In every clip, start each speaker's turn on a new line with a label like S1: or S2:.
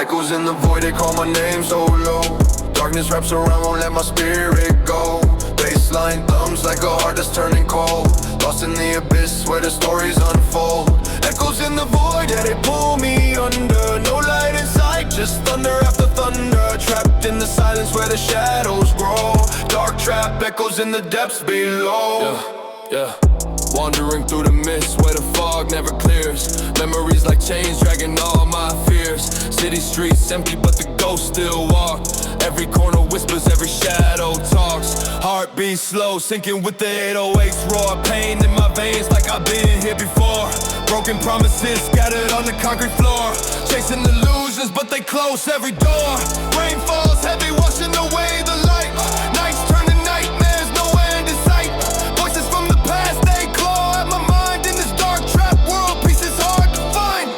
S1: Echoes in the void, they call my name so low. Darkness wraps around, won't let my spirit go. Baseline thumbs like a heart that's turning cold. Lost in the abyss where the stories unfold. Echoes in the void, yeah, they pull me under. No light in sight, just thunder after thunder. Trapped in the silence where the shadows grow. Dark trap echoes in the depths below. Yeah. Wandering through the mist where the fog never clears. Memories like chains dragging all my fears. City streets empty but the ghosts still walk. Every corner whispers, every shadow talks. Heart beats slow, sinking with the 808's roar. Pain in my veins like I've been here before. Broken promises scattered on the concrete floor. Chasing illusions but they close every door. Rain falls heavy, washing away the light. Nights turn to nightmares, no end in sight. Voices from the past, they claw at my mind. In this dark trap world, peace is hard to find.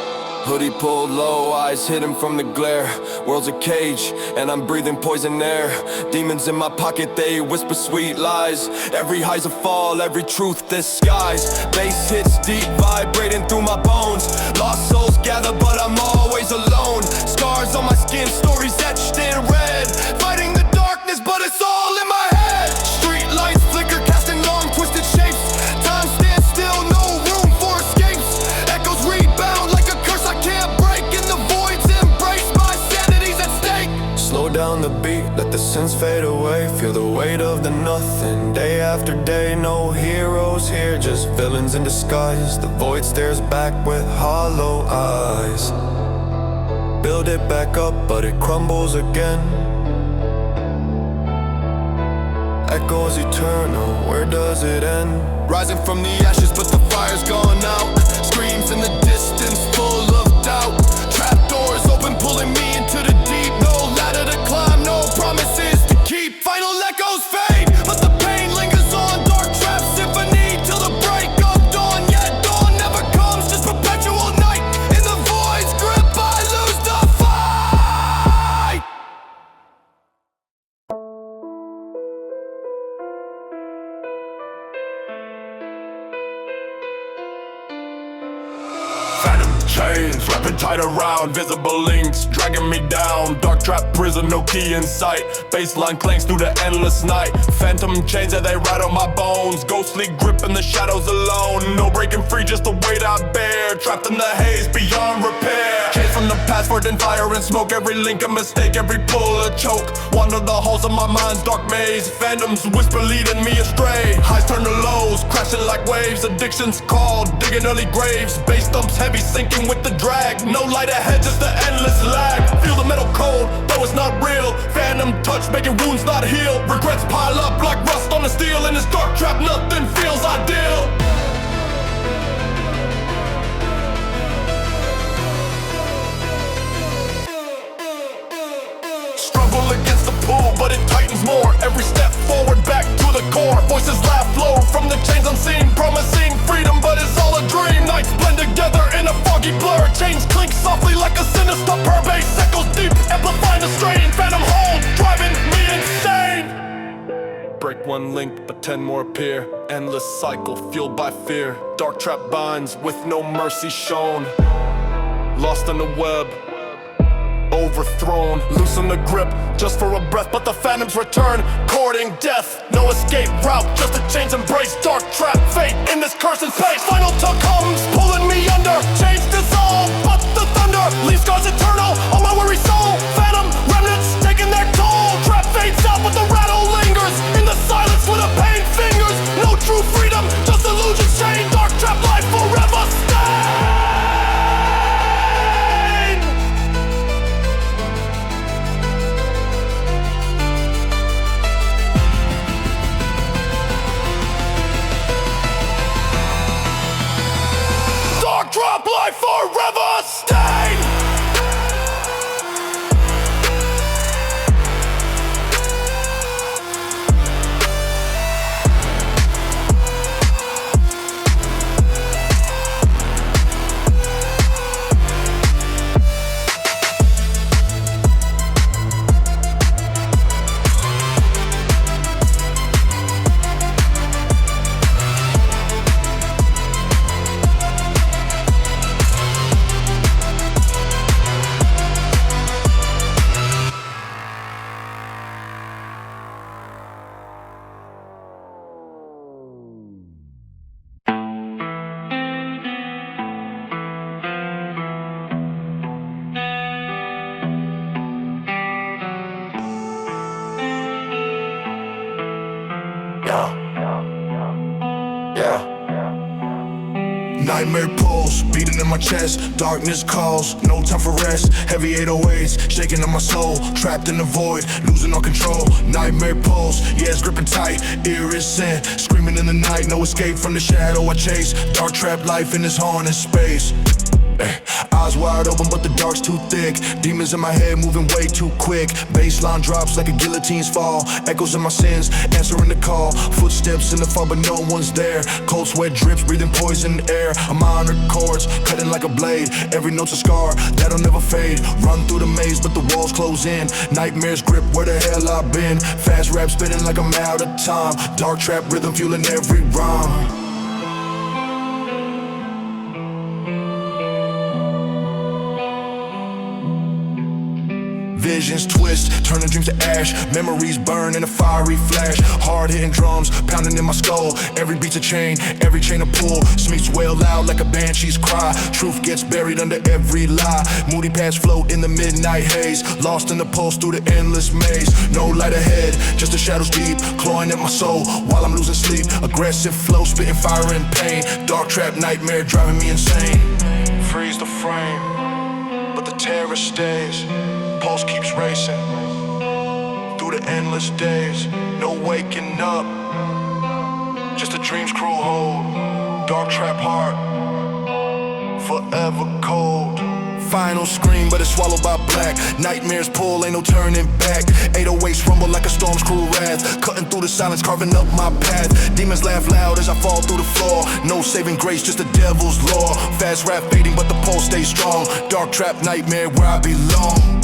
S1: Hoodie pulled low, eyes hidden from the glare. World's a cage, and I'm breathing poison air. Demons in my pocket, they whisper sweet lies. Every high's a fall, every truth disguised. Bass hits deep, vibrating through my bones. Lost souls gather, but I'm always alone. Scars on my skin, stories etched in red. Fighting the darkness, but it's all in my head. Street lights flicker, casting long twisted shapes. Time stands still, no room for escapes. Echoes rebound like a curse I can't break. In the voids embraced, my sanity's at stake. Slow down the beat, let the sins fade away. Feel the weight of the nothing, day after day. No heroes here, just villains in disguise. The void stares back with hollow eyes. Build it back up, but it crumbles again. Echoes eternal, where does it end? Rising from the ashes, but the fire's gone out. Screams in the distance, full of doubt. Trap doors open, pulling me into the deep. No ladder to climb, no promises to keep. Final echoes fade, but the pain lingers on. Dark trap symphony till the break of dawn. Yet dawn never comes, just perpetual night. In the void's grip, I lose the fight.
S2: Phantom chains wrapping tight around, visible links dragging me down. Dark trap prison, no key in sight. Baseline clanks through the endless night. Phantom chains, yeah, they rattle my bones. Ghostly grip in the shadows alone. No breaking free, just the weight I bear. Trapped in the haze beyond repair. Chains from the past, forged in fire and smoke. Every link a mistake, every pull a choke. Wander the halls of my mind's dark maze. Phantoms whisper leading me astray. Highs turn to lows, crashing like waves. Addictions called, digging early graves. Bass thumps heavy, sinking with the drag. No light ahead, just the endless lag. Feel the metal cold, though it's not real. Phantom touch, making wounds not heal. Regrets pile up like rust on the steel. In this dark trap, nothing feels ideal. Struggle against the pull, but it tightens more. Every step forward, back to the core. Voices laugh low from the chains unseen, promising freedom, but it's all a dream. Nights blend together in a foggy blur. Chains clink softly like a sinister purr. Bass echoes deep, amplifying the strain. Phantom hold, driving me insane. Break one link, but 10 more appear. Endless cycle, fueled by fear. Dark trap binds with no mercy shown. Lost in the web, overthrown, loosen the grip just for a breath, but the phantoms return, courting death. No escape route, just a chains embrace. Dark trap fate in this cursed space. Final tuck comes, pulling me under. Chains dissolve, but the thunder leaves scars eternal on my weary soul. Phantom remnants taking their toll. Trap fades out, but the rattle lingers in the silence with a pain fingers. No true freedom, just illusions chain. Dark trap life forever stay.
S1: Yeah. Yeah. Nightmare pulse, beating in my chest. Darkness calls, no time for rest. Heavy 808s, shaking on my soul. Trapped in the void, losing all control. Nightmare pulse, yeah, it's gripping tight. Ear is sin, screaming in the night. No escape from the shadow I chase. Dark trap life in this haunted space. Eyes wide open but the dark's too thick. Demons in my head moving way too quick. Baseline drops like a guillotine's fall. Echoes in my sins, answering the call. Footsteps in the fog but no one's there. Cold sweat drips, breathing poison air. I'm on the chords, cutting like a blade. Every note's a scar, that'll never fade. Run through the maze but the walls close in. Nightmares grip, where the hell I've been. Fast rap spinning like I'm out of time. Dark trap rhythm fueling every rhyme. Visions twist, turning dreams to ash. Memories burn in a fiery flash. Hard-hitting drums, pounding in my skull. Every beat's a chain, every chain a pull. Smeets wail loud like a banshee's cry. Truth gets buried under every lie. Moody paths float in the midnight haze. Lost in the pulse through the endless maze. No light ahead, just the shadows deep. Clawing at my soul while I'm losing sleep. Aggressive flow, spitting fire and pain. Dark trap nightmare driving me insane. Freeze the frame, but the terror stays. Pulse keeps racing through the endless days. No waking up, just a dream's cruel hold. Dark trap heart, forever cold. Final scream, but it's swallowed by black. Nightmares pull, ain't no turning back. 808s rumble like a storm's cruel wrath. Cutting through the silence, carving up my path. Demons laugh loud as I fall through the floor. No saving grace, just the devil's law. Fast rap fading, but the pulse stays strong. Dark trap nightmare where I belong.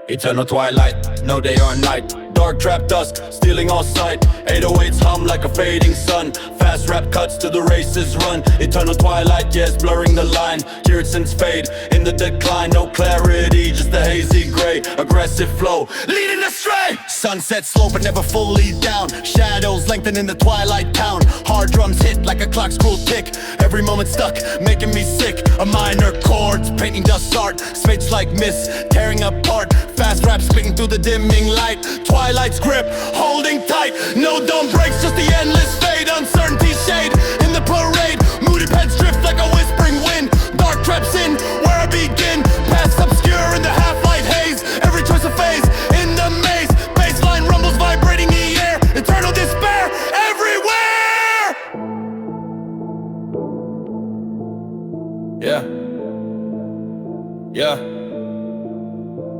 S2: Eternal twilight, no day or night. Dark trap dusk, stealing all sight. 808s hum like a fading sun. Fast rap cuts to the races run. Eternal twilight, yes, blurring the line. Hear it since fade, in the decline. No clarity, just a hazy gray. Aggressive flow, leading astray. Sunset slow but never fully down. Shadows lengthen in the twilight town. Hard drums hit like a clock's cruel tick. Every moment stuck, making me sick. A minor chords, painting dust art. Spades like mist, tearing apart. Fast rap spitting through the dimming light. Twilight's grip, holding tight. No dome breaks, just the endless fade. Uncertainty shade in the parade. Moody pens drift like a whispering wind. Dark traps in where I begin. Past obscure in the half-light haze. Every choice a phase in the maze. Baseline rumbles vibrating the air. Eternal despair everywhere. Yeah.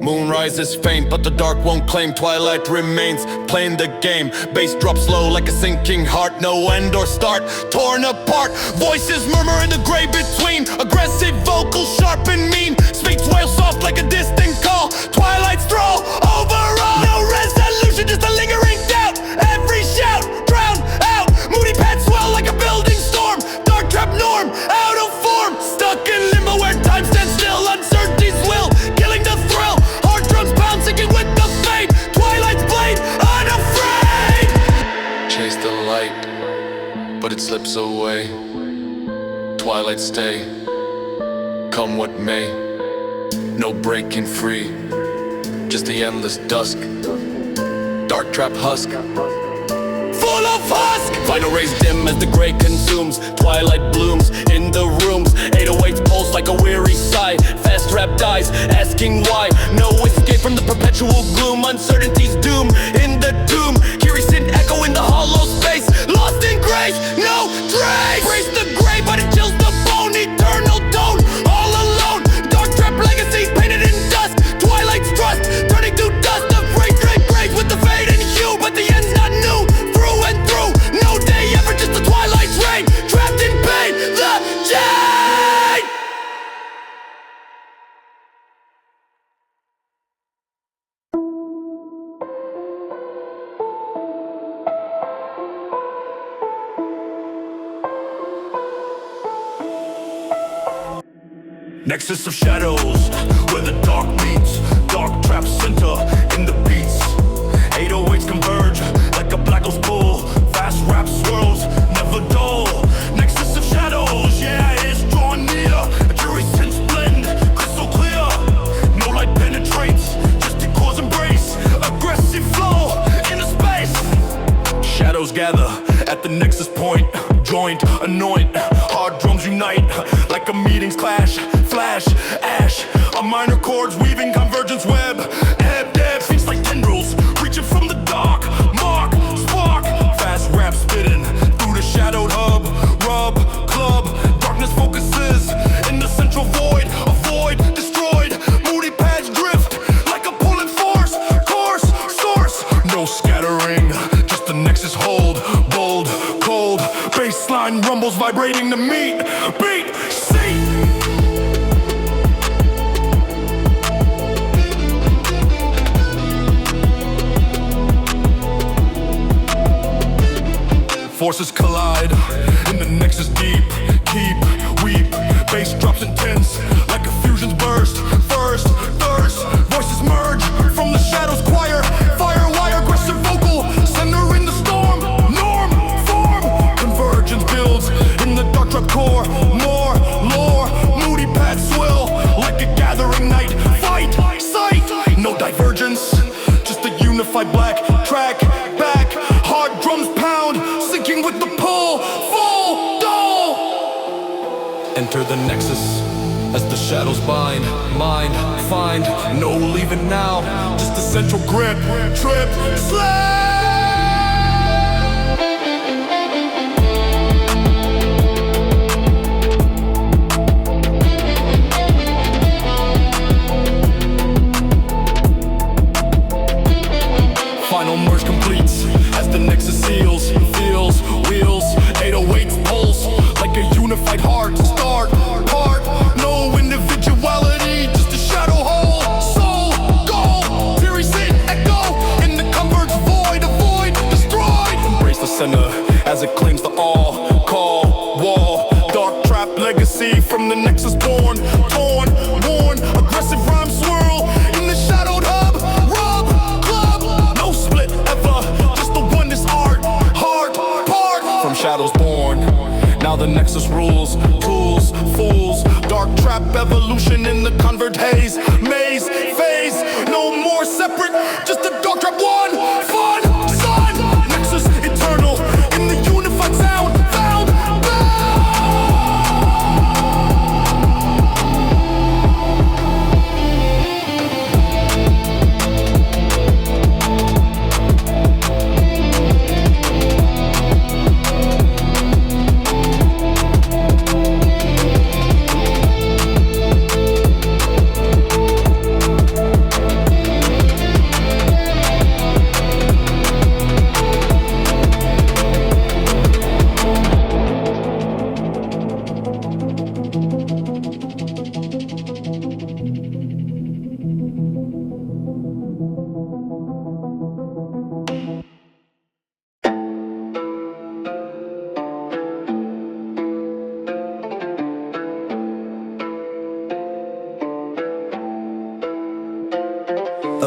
S2: Moon rises faint, but the dark won't claim. Twilight remains, playing the game. Bass drops low like a sinking heart. No end or start, torn apart. Voices murmur in the gray between. Aggressive vocals, sharp and mean. Speaks wail soft like a distant call. Twilight's thrall, overall. No resolution, just a lingering doubt. Every shout, drowned out. Moody pads swell like a building storm. Dark trap norm, out of form. Stuck in limbo where time stands still. Uncertainty's will, killing the thrill. Sinking with the fade, Twilight's blade, unafraid. Chase the light, but it slips away. Twilight stay, come what may. No breaking free, just the endless dusk. Dark trap husk, full of husk. Final rays dim as the gray consumes. Twilight blooms in the rooms. 808s pulse like a weary sigh. Fast rap dies, asking why. No escape from the perpetual gloom. Uncertainty's doom in the tomb. Curious echo in the hollow space. Lost in grace, no trace. Praise the gray, but it chills the bone. Eternal tone, all alone. Dark trap legacy painted in dust. Twilight's trust, turning to dust. The break with the fade and hue, but the end's not new. Through and through, no day ever, just the twilight's reign. Trapped in pain, the chain. Nexus of shadows, where the dark meets. Dark trap center in the beats. 808s converge like a black old bull. Fast rap swirls, never dull. Nexus of shadows, yeah, it's drawing near. A jury sense blend, crystal clear. No light penetrates, just the cause embrace. Aggressive flow into space. Shadows gather at the nexus point. Joint, anoint, hard drums unite. Like a meeting's clash, flash, ash. A minor chords weaving convergence web. Ebb, deb, feats like tendrils, reaching from the dark. Mark, spark, fast rap spitting through the shadowed hub. Rub, club, darkness focuses in the central void. Avoid, destroyed, moody paths drift like a pulling force. Course, source, no scattering, just the nexus hold. Bold, cold, baseline rumbles vibrating the meat. Beat, seat. Forces collide in the nexus deep. Keep, weep, bass drops intense like a fusion's burst. First, thirst, voices merge from the shadows choir. Firewire, aggressive vocal, center in the storm. Norm, form, convergence builds in the dark trap core. More, lore, moody paths swell like a gathering night. Fight, sight, no divergence, just a unified black track. Back, hard drums pound, sinking with the pull. Full, dull. Enter the nexus as the shadows bind. Mind, find, no leaving now. Just a central grip, trip, slay. Final merge completes as the nexus seals, feels, wheels, 808s pulse like a unified heart. Start, part, no individuality, just a shadow hole. Soul, goal, theory sit, echo in the converge void. Avoid, destroyed. Embrace the center as it claims the all. Call, wall, dark trap legacy from the nexus born. Torn, worn, aggressive rhyme swirl in the shadowed hub. Rub, club, no split ever, just the oneness art. Heart, part, from shadows born. Now the nexus rules, tools, fools. Dark trap evolution in the convert haze. Maze, phase, no more separate, just the dark trap one. Fun, sun, nexus eternal in the unified sound. Found,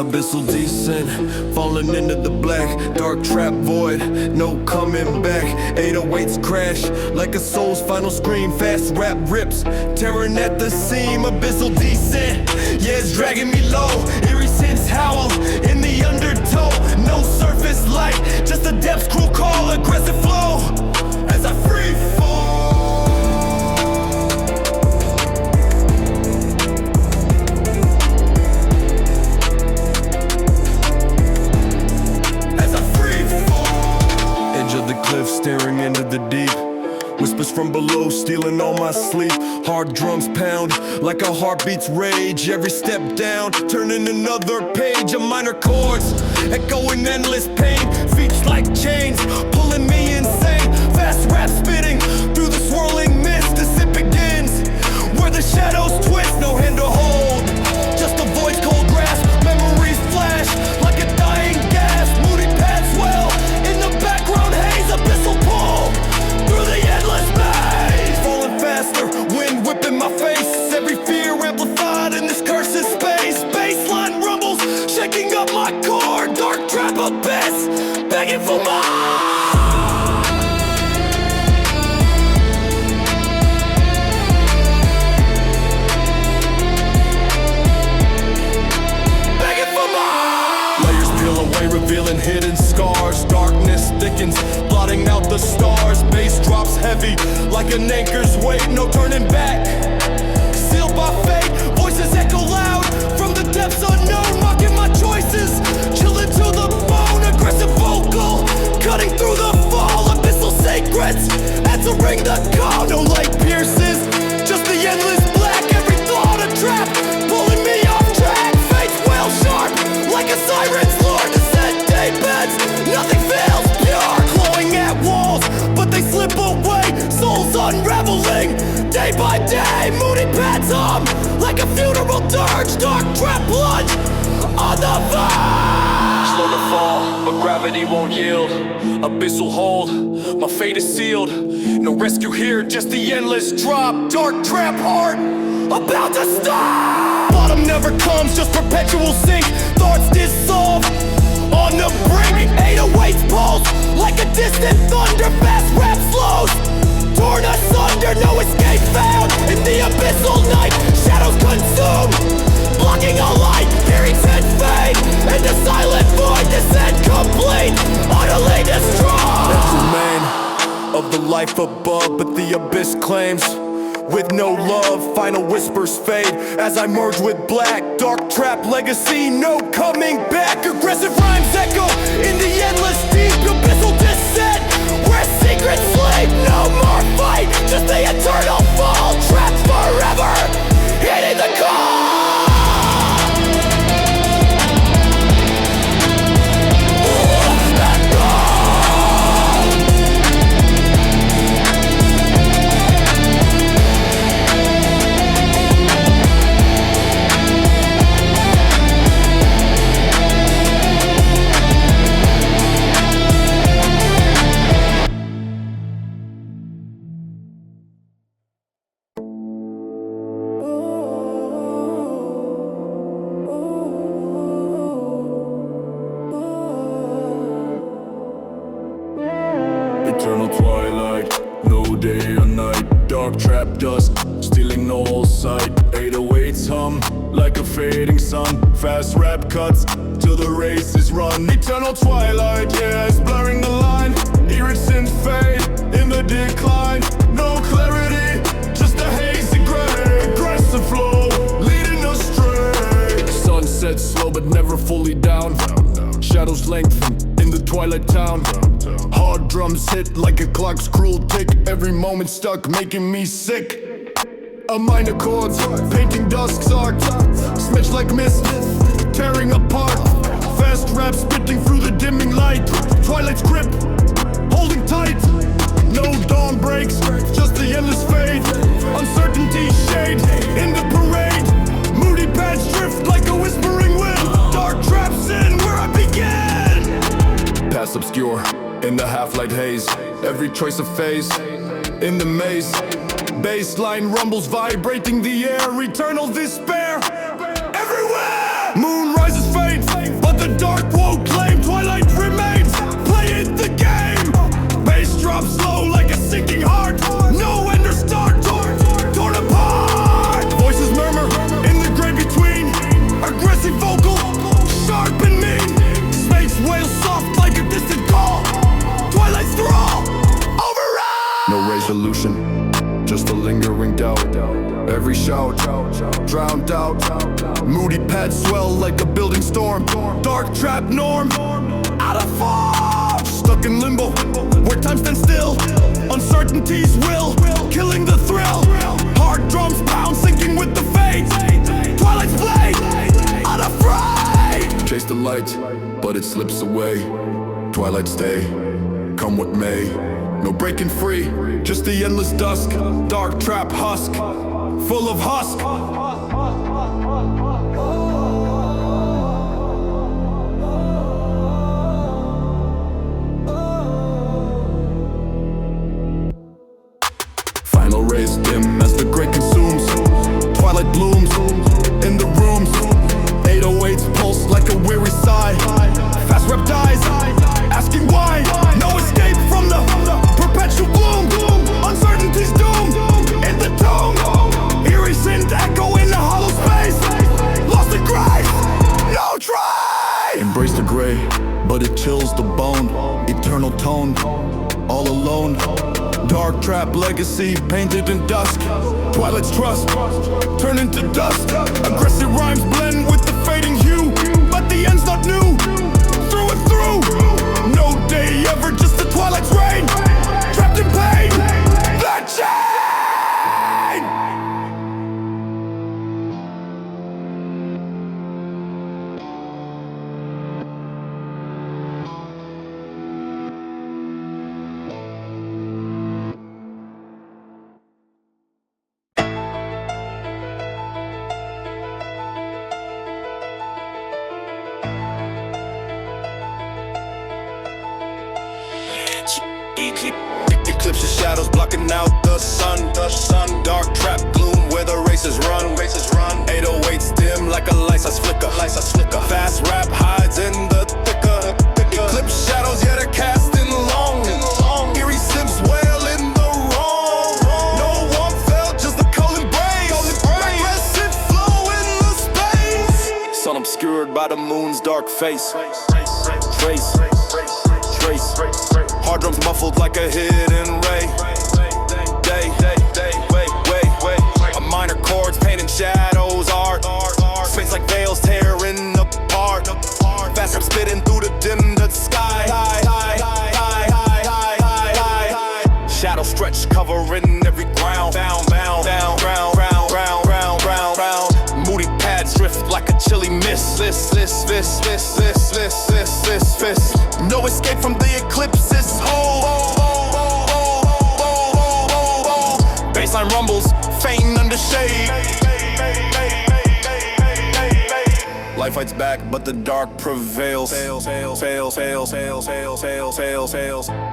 S1: abyssal descent, falling into the black. Dark trap void, no coming back. 808s crash like a soul's final scream. Fast rap rips, tearing at the seam. Abyssal descent, yeah, it's dragging me low. Eerie sense howl in the undertow. No surface light, just a depths crew call. Aggressive flow as I free fall. Of the cliff, staring into the deep. Whispers from below, stealing all my sleep. Hard drums pound like a heartbeat's rage. Every step down, turning another page of minor chords, echoing endless pain. Feet like chains, pulling me insane. Fast rap spitting through the swirling mist as it begins. Where the shadows twist, no hand to hold, just a voice cold grasp. Memories flash like a dying gas. Moody paths swell in the background haze. Abyssal pull through the endless maze. Falling faster, wind whipping my face. Every fear
S2: like an anchor's weight, no turning back. Sealed by fate, voices echo loud from the depths unknown, mocking my choices, chilling to the bone. Aggressive vocal, cutting through the fall. Abyssal secrets, answering the call. No light pierces, just the endless black. Every thought a trap, pulling me off track. Fate's well sharp, like a siren's lure. Descent day beds, nothing fails pure. Clawing at walls, but they slip away. Souls unraveling, day by day. Moody pads hum, like a funeral dirge. Dark trap plunge, on the verge. Slow to fall, but gravity won't yield. Abyssal hold, my fate is sealed. No rescue here, just the endless drop. Dark trap heart, about to stop. Bottom never comes, just perpetual sink. Thoughts dissolve, on the brink. 808's pulse, like a distant thunder. Fast rap slows, torn asunder. No escape found in the abyssal night. Shadows consume, blocking all light. Periods and fade into silent void. Descent complete, utterly destroyed. That's remain of the life above, but the abyss claims with no love. Final whispers fade as I merge with black. Dark trap legacy, no coming back. Aggressive rhymes echo in the endless deep. Abyssal descent, where secrets sleep. No more fight, just the eternal fall. Trapped forever, hitting the call. Eternal twilight, no day or night. Dark trap dusk, stealing no sight. 808's hum, like a fading sun. Fast rap cuts, till the race is run. Eternal twilight, yeah, it's blurring the line. Iridescent fade, in the decline. No clarity, just a hazy gray. Aggressive flow, leading astray. Sunset slow but never fully down. Shadows lengthen in the twilight town. Hard drums hit like a clock's cruel tick. Every moment stuck, making me sick. A minor chords, painting dusk's art. Smudged like mist, tearing apart. Fast rap spitting through the dimming light. Twilight's grip, holding tight. No dawn breaks, just the endless fade. Uncertainty shade in the parade. Moody pads drift like a whispering wind. Dark traps in where I begin. Past obscure, in the half-light haze. Every choice of phase, in the maze. Baseline rumbles vibrating the air. Eternal despair, everywhere. Moon rises faint, but the dark won't claim. Twilight remains, play it the game. Bass drops slow like a sinking heart. No end or start, torn apart. Voices murmur in the gray between. Aggressive vocal, sharp and mean. Space wail soft like a distant call. Twilight's thrall, override. No resolution, just a lingering doubt. Every shout, drowned out. Moody pads swell like a building storm. Dark trap norm, out of form. Stuck in limbo, where time stands still. Uncertainties will, killing the thrill. Hard drums pound, sinking with the fades. Twilight's blade, unafraid. Chase the light, but it slips away. Twilight stay, come what may. No breaking free, just the endless dusk. Dark trap husk, full of husk. Final rays dim as the gray consumes. Twilight blooms in the rooms. 808's pulse like a weary sigh. Fast rep dies, asking why. No escape from the perpetual gloom. Uncertainty's doom in the tomb. Eerie synth echo in the hollow space. Lost in grace, no trace. Embrace the gray, but it chills the bone. Eternal tone, all alone. Dark Dark trap legacy painted in dusk. Twilight's trust turn into dust. Aggressive rhymes blend with the fading hue, but the end's not new. Through and through, no day ever, just the twilight's reign. Trapped in pain, the chain. Eclipse of shadows blocking out the sun. Dark trap gloom where the races run. 808s dim like a lights flicker. Fast rap hides in the thicker. Eclipse shadows, yeah, they're casting long. Eerie sims wail in the wrong. No one fell, just the cold embrace. Aggressive flow in the space. Sun obscured by the moon's dark face. Trace. Hard drums muffled like a hidden ray. Wait. A minor chords painting shadows art. Space like veils tearing apart. Fast rap spitting through the dimmed sky. Shadows stretch covering every ground. Moody pads drift like a chilly mist. No escape from the eclipse's hold. Baseline rumbles, faint under shade. Life fights back, but the dark prevails.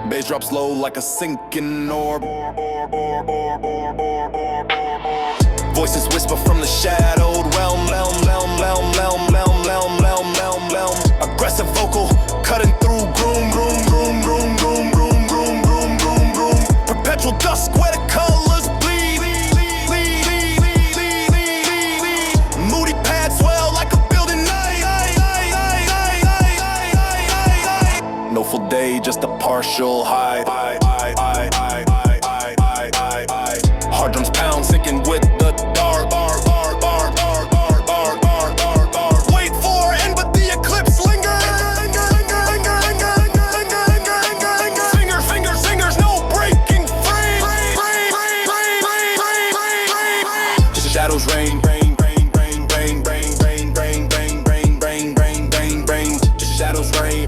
S2: Bass drops low like a sinking orb. Voices whisper from the shadowed realm. Aggressive vocal cutting through gloom. Perpetual dusk where the colors bleed. Moody pads swell like a building night. No full day, just a partial high. Hard drums pound, sinking with the dark. Wait for end, but the eclipse lingers. Fingers, no breaking free. Shadows rain. Shadows rain.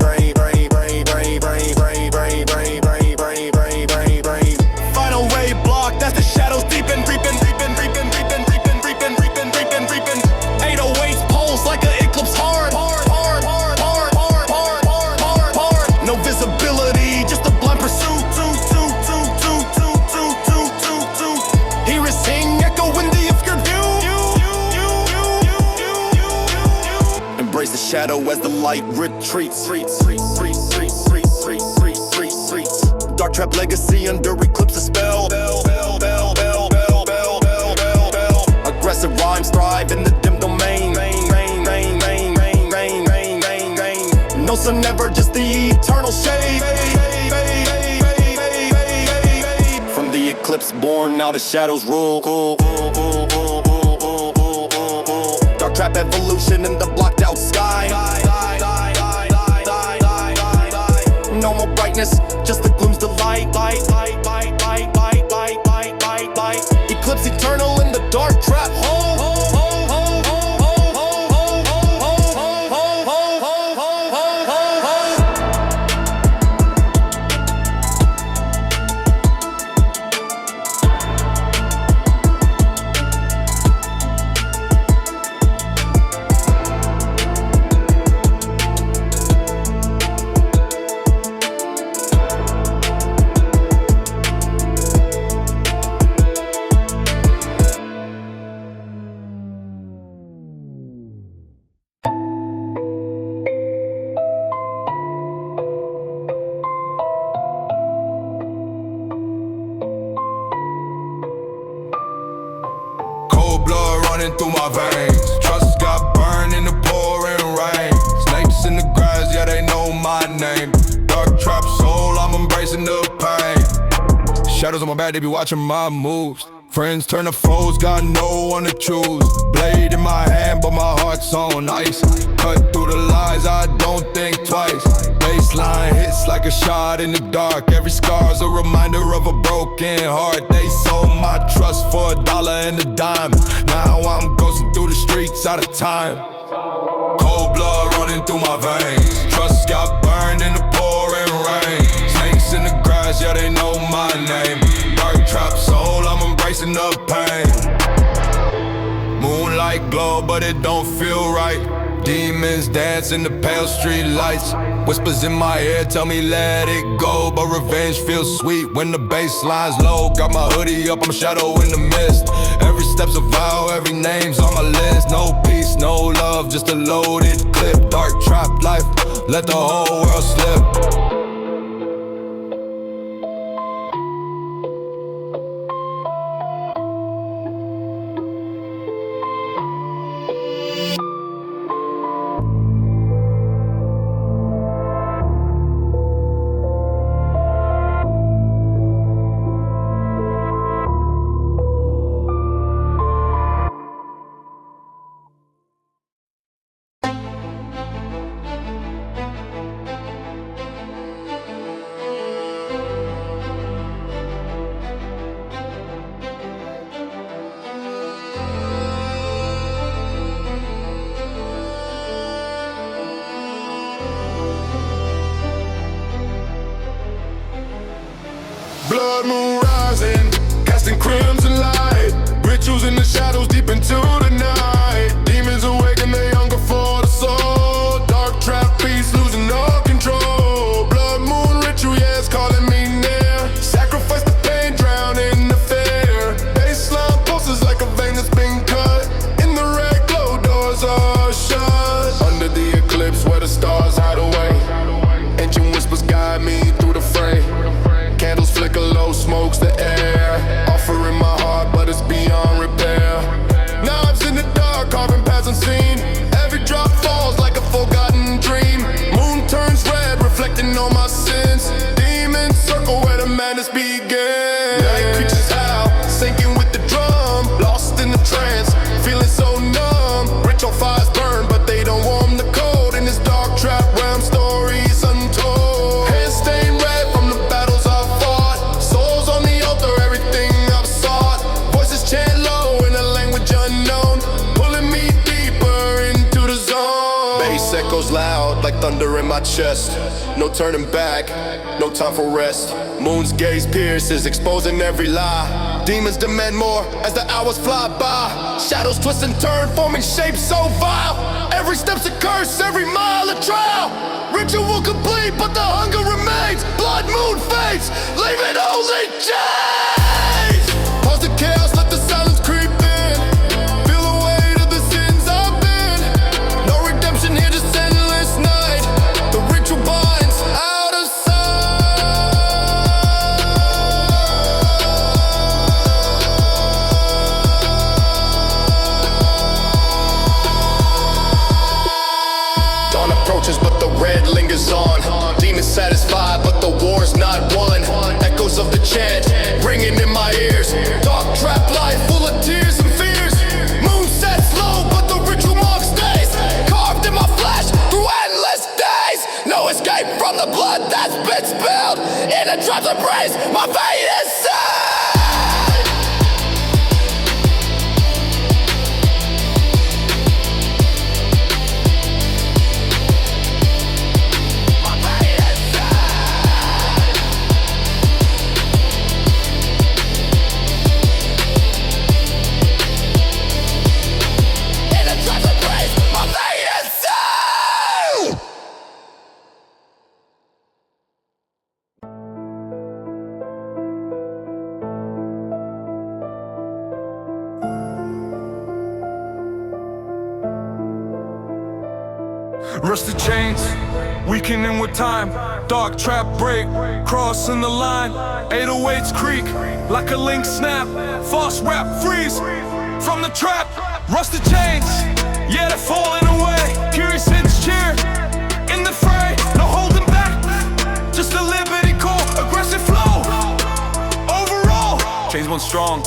S2: Final ray blocked as the shadows deepen. 808s pulse like an eclipse hard. No visibility, just a blind pursuit. Hear his sing, echo in the obscure view. Embrace the shadow as the light retreats. Dark trap legacy under eclipse of spell. Aggressive rhymes thrive in the dim domain. No sun never, just the eternal shade. From the eclipse born, now the shadows rule. Dark trap evolution in the blocked out sky. No more brightness, just the gloom's delight. Eclipse eternal in the dark trap hole.
S1: running through my veins. Trust got burned in the pouring rain. Snakes in the grass, yeah, they know my name. Dark trap soul, I'm embracing the pain. Shadows on my back, they be watching my moves. Friends turn to foes, got no one to choose. Blade in my hand, but my heart's on ice. Cut through the lies, I don't think twice. Baseline hits like a shot in the dark. Every scar's a reminder of a broken heart. They sold my trust for $1 and a dime. Now I'm ghosting through the streets out of time. Cold blood running through my veins. Trust got burned in the pouring rain. Snakes in the grass, yeah, they know my name. Dark trap soul, I'm embracing the pain. Moonlight glow, but it don't feel right. Demons dance in the pale street lights. Whispers in my ear tell me let it go, but revenge feels sweet when the bassline's low. Got my hoodie up, I'm a shadow in the mist. Every step's a vow, every name's on my list. No peace, no love, just a loaded clip. Dark trap life, let the whole world slip.
S2: Blood moon rising, casting crimson light. Rituals in the shadows deep into the night. Demons awaken, they hunger for the soul. Dark trap beast losing all control. Blood moon ritual, yeah, it's calling me near. Sacrifice the pain, drown in the fear. Baseline pulses like a vein that's been cut. In the red glow, doors are shut. Under the eclipse where the stars hide away. Ancient whispers guide me through the fray. Candles flicker low, smokes the air. Offering my heart, but it's beyond repair. Knives in the dark, carving paths unseen. Every drop falls like a forgotten dream. Moon turns red, reflecting on my sins. Demons circle where the madness begins. Night creatures howl, sinking with the drum. Lost in the trance, feeling so numb. Ritual fires burn, but they don't warm the cold. In this dark trap realm, stories untold. Hands stained red from the battles I fought. Souls on the altar, everything I've sought. Voices chant low in a language unknown, pulling me deeper into the zone. Bass echoes loud like thunder in my chest. No turning back, no time for rest. Moon's gaze pierces, exposing every lie. Demons demand more as the hours fly by. Shadows twist and turn, forming shapes so vile. Every step's a curse, every mile a trial. Ritual complete, but the hunger remains. Blood moon fades, leaving only chains. Pause the chaos, let the silence creep in. Feel the weight of the sins I've been. No redemption here, just endless night. The ritual binds out of Dawn approaches, but the red lingers on. Demons satisfied, but the war's not won. Echoes of the chant ringing in my ears. Dark trap life full of tears and fears. Moon sets low, but the ritual mark stays. Carved in my flesh through endless days. No escape from the blood that's been spilled. In a trap to praise, my fate is sealed.
S3: Rusty chains, weakening with time. Dark trap break, crossing the line. 808s creak, like a link snap. False rap freeze, from the trap. Rusty chains, yeah, they're falling away. Curious hints cheer, in the fray. No holding back, just a liberty call. Aggressive flow, over Chains once strong,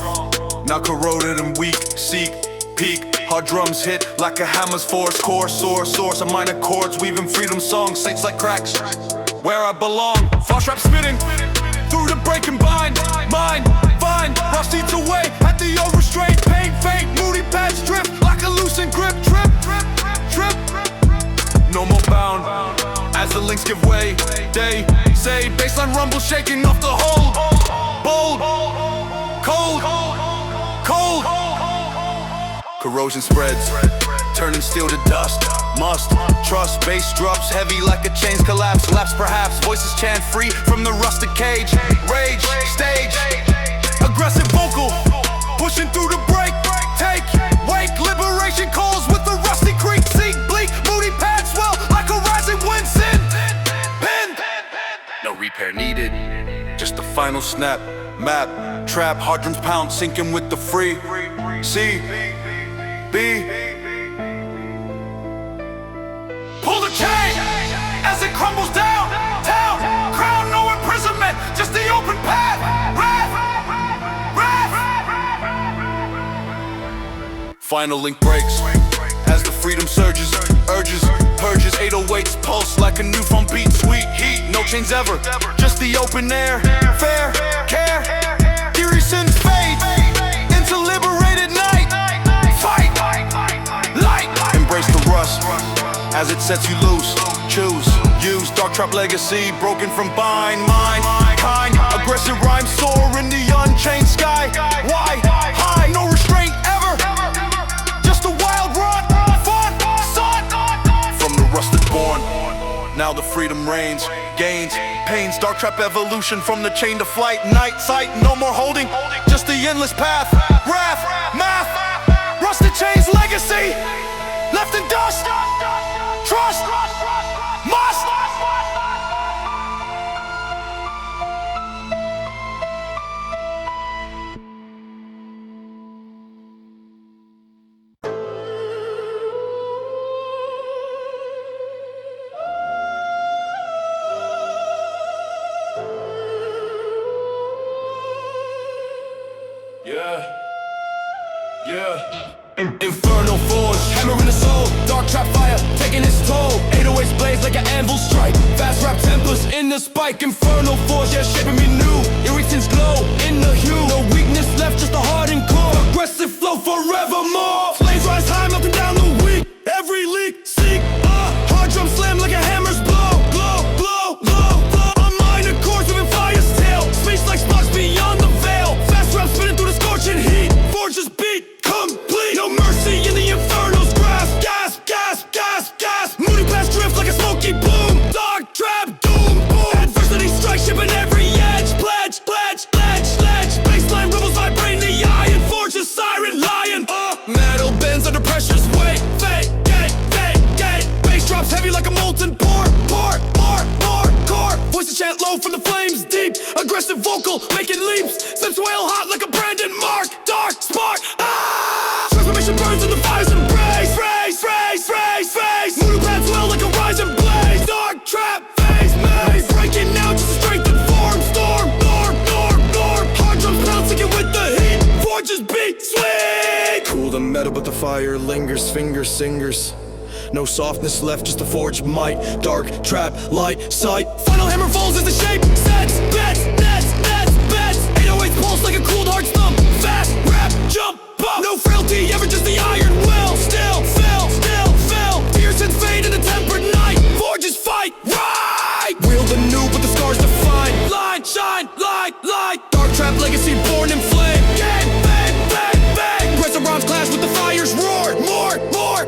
S3: now corroded and weak. Seek, peak, hard drums hit like a hammer's force. Core, source of minor chords, weaving freedom songs. Saints like cracks, where I belong. False rap spitting through the breaking bind. Mine, fine, rust eats away at the overstrained pain. Faint, moody pads drift like a loosened grip. Trip, no more bound as the links give way. They say baseline rumble shaking off the hold. Bold, cold. Corrosion spreads, turning steel to dust. Must trust, bass drops heavy like a chains collapse. Lapse perhaps, voices chant free from the rusted cage. Rage, stage, aggressive vocal, pushing through the break. Take, wake, liberation calls with the rusty creek. Seek, bleak, moody pads swell like a rising wind. Sin, pin, no repair needed, just the final snap. Map, trap, hard drums pound, sinking with the free. C, B. Pull the chain as it crumbles down. Town, crown, no imprisonment, just the open path. Wrath. Final link breaks as the freedom surges. Urges, purges, 808s pulse like a newfound beat. Sweet heat, no chains ever, just the open air. Fair, care, theory sins fade into liberated night. Fight, light, embrace the rust as it sets you loose. Choose, use dark trap legacy, broken from bind. Mind, kind, aggressive rhymes soar in the unchained sky. Why, high, no restraint ever, just a wild run. Fought, sought, from the rusted born. Now the freedom reigns, gains, pains, dark trap evolution from the chain to flight. Night sight, no more holding, just the endless path. Wrath, math, rusted chains legacy, left in dust. Trust, must.
S2: Infernal force, hammer in the soul. Dark trap fire, taking its toll. 808s blaze like an anvil strike. Fast rap tempers in the spike. Infernal force, yeah, shaping me new. Irritants glow in the hue. No weakness left, just a hardened core. Aggressive flow forevermore. Flames rise high, melting down the weak. Every leak, seek, hard drum slam like a hammer's blow. Glow. A minor chords within fire's tail. Speech like sparks beyond the veil. Fast rap spinning through the scorching heat. Forges beat. Complete, no mercy in the inferno's grasp. Gasp. Moody past drift like a smoky plume. Dark trap, doom, boom. Adversity strikes, shipping every edge. Pledge. Baseline rebels vibrate in the iron. Forges siren, lion. Metal bends under pressure's weight. Fate, gate. Bass drops heavy like a molten pour. Core. Voices chant low from the flames deep. Aggressive vocal, making leaps. Steps wail hot like a Brandon Mark. Dark spark, transformation burns in the fire's embrace. Phrase. Moody pads well like a rising blaze. Dark trap, phase, maze. Breaking out just to strengthen form. Storm. Hard drums pound, sinking with the heat. Forges beat, sweet. Cool the metal, but the fire lingers. Fingers, singers. No softness left, just the forged might. Dark trap, light, sight. Final hammer falls as the shape sets. Bets. 808s pulse like a cooled heart stump. Fast rap, jump up. No frailty, ever just the iron will. Still fill. Tears and fade in a tempered night. Forges fight, right. Wield the new, but the scars define. Line, shine, light. Dark trap legacy born in flame. Game, bang. Press the rhymes clash with the fire's roar. More, core.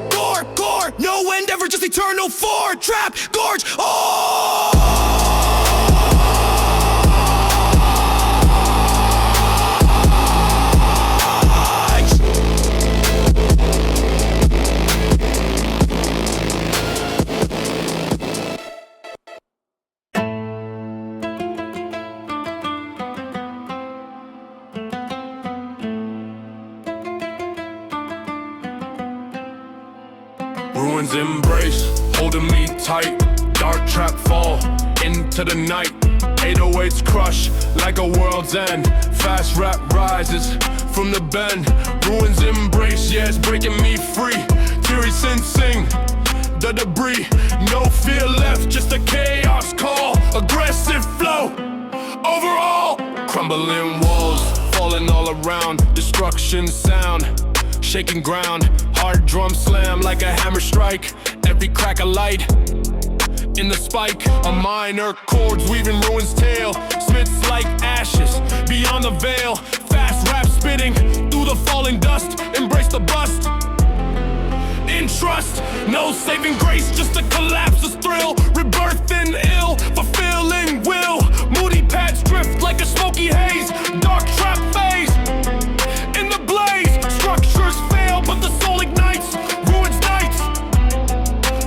S2: No end ever, just eternal for. Trap, gorge, Ruins embrace, holding me tight. Dark trap fall into the night. 808s crush like a world's end. Fast rap rises from the bend. Ruins embrace, yeah, it's breaking me free. Teary sensing the debris. No fear left, just a chaos call. Aggressive flow, overall. Crumbling walls, falling all around. Destruction sound, shaking ground. Hard drum slam like a hammer strike. Every crack a light in the spike. A minor chords weaving ruins tale. Smiths like ashes beyond the veil. Fast rap spitting through the falling dust. Embrace the bust in trust. No saving grace, just a collapse, a thrill. Rebirth in ill, fulfilling will. Moody pads drift like a smoky haze. Dark trap phase in the blaze. Structures fail, but the soul ignites. Ruins nights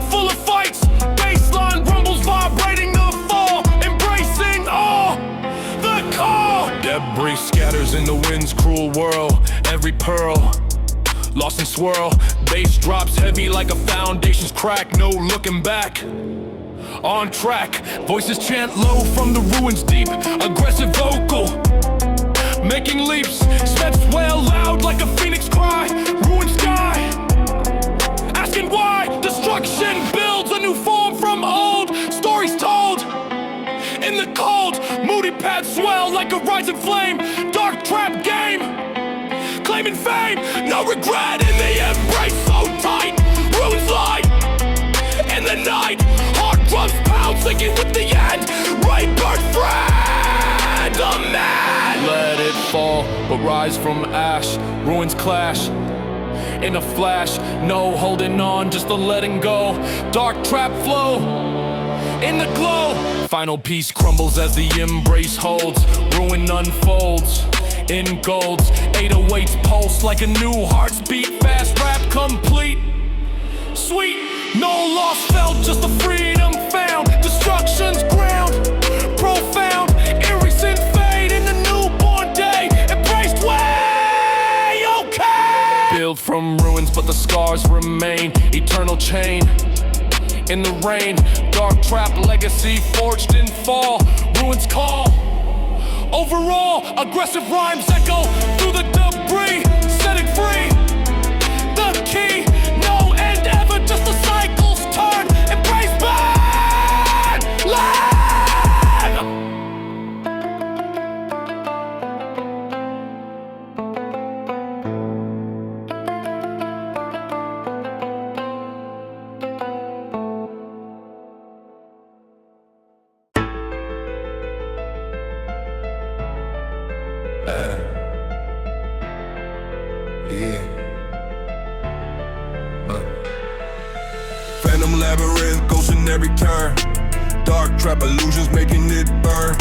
S2: full of fights. Baseline rumbles vibrating the fall. Embracing all the call. Debris scatters in the wind's cruel whirl. Every pearl lost in swirl. Bass drops heavy like a foundation's crack. No looking back. On track, voices chant low from the ruins deep. Aggressive vocal, making leaps. Steps wail loud like a phoenix cry. Ruined sky, asking why. Destruction builds a new form from old. Stories told in the cold. Moody paths swell like a rising flame. Dark trap game, claiming fame. No regret in the embrace, so tight. Ruins light in the night. Hard drums pound, sinking with the end. Rebirth friend, a man. Let it fall, but rise from ash. Ruins clash in a flash. No holding on, just a letting go. Dark trap flow in the glow. Final piece crumbles as the embrace holds. Ruin unfolds in golds. 808s pulse like a new heart's beat. Fast rap complete, sweet. No loss felt, just the freedom found. Destruction's ground, profound. Eerie sin fade in the newborn day. Embraced way, okay. Build from ruins, but the scars remain. Eternal chain in the rain. Dark trap legacy forged in fall. Ruins call. Overall, aggressive rhymes echo through the debris, setting free the key. No end ever, just the cycles turn. Embrace bad land.
S1: Phantom labyrinth, ghosts in every turn. Dark trap illusions making it burn.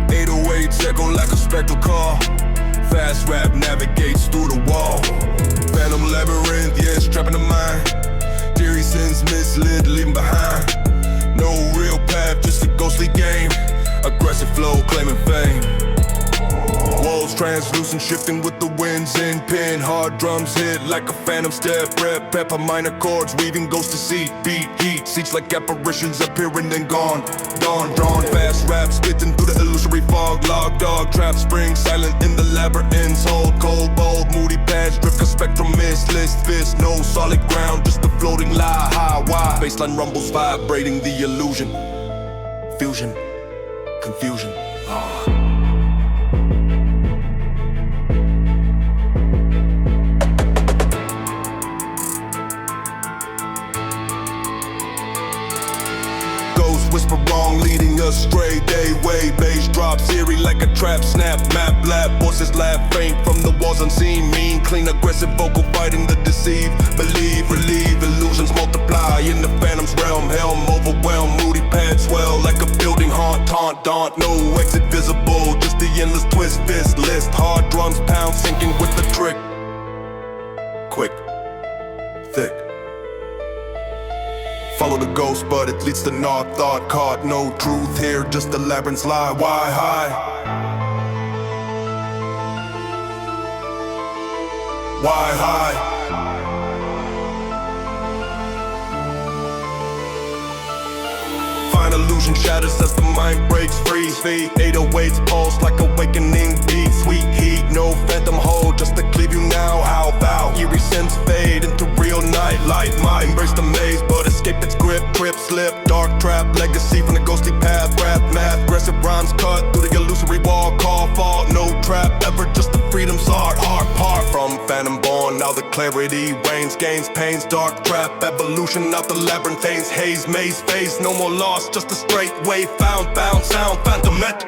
S1: 808s echo like a spectral call. Fast rap navigates through the wall. Phantom labyrinth, yeah, it's trapping the mind. Theory sins misled, leaving behind. No real path, just a ghostly game. Aggressive flow, claiming fame. Walls translucent, shifting with the winds in pin. Hard drums hit like a phantom step. Rep, pepper, minor chords, weaving ghosts to seat. Beat, heat, seats like apparitions appearing then gone. Dawn, drawn, fast rap, spitting through the illusory fog. Log, dog, trap, spring, silent in the labyrinths. Hold, cold, bold, moody pads, drift a spectrum mist. List, fist, no solid ground, just a floating lie. High, wide, baseline rumbles vibrating the illusion. Fusion, confusion. Whisper wrong, leading us astray. Day way, bass drops, eerie like a trap. Snap, map, lap, voices laugh faint from the walls unseen. Mean, clean, aggressive vocal fighting the deceive. Believe, relieve, illusions multiply in the phantom's realm. Helm overwhelmed, moody pads swell like a building haunt. Taunt, daunt, no exit visible, just the endless twist, fist list. Hard drums pound, sinking with the trick. Quick, thick. Follow the ghost, but it leads to naught. Thought caught, no truth here, just the labyrinth's lie. Why high? Why high?
S2: illusion shatters as the mind breaks free. 808s pulse like awakening beat. Sweet heat, no phantom hold, just to cleave you now. How vow, eerie sins fade into real night light. Might embrace the maze, but escape its grip. Trip, slip, dark trap, legacy from the ghostly path. Rap, math, aggressive rhymes cut through the illusory wall. Call, fall, no trap, ever just the freedom's art. Hard part from phantom born, now the clarity reigns. Gains, pains, dark trap, evolution out the labyrinthines. Haze, maze, phase, no more lost, just a straight way found. Bound, sound, phantom met.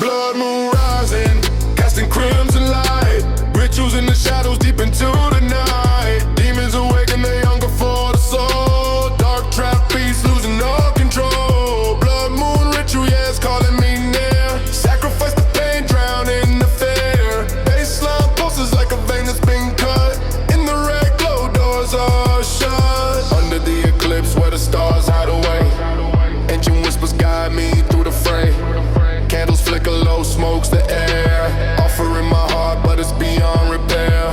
S1: Blood moon rising, casting crimson light. Rituals in the shadows deep into the night. Demons awaken, they hunger for the soul. Dark trap beats losing all control. Blood moon ritual, yeah, it's calling me near. Sacrifice the pain, drown in the fear. Baseline pulses like a vein that's been cut. In the red glow, doors are shut. Under the eclipse where the stars hide away. Ancient whispers guide me through the fray. Candles flicker low, smokes the air. Offering my heart, but it's beyond repair.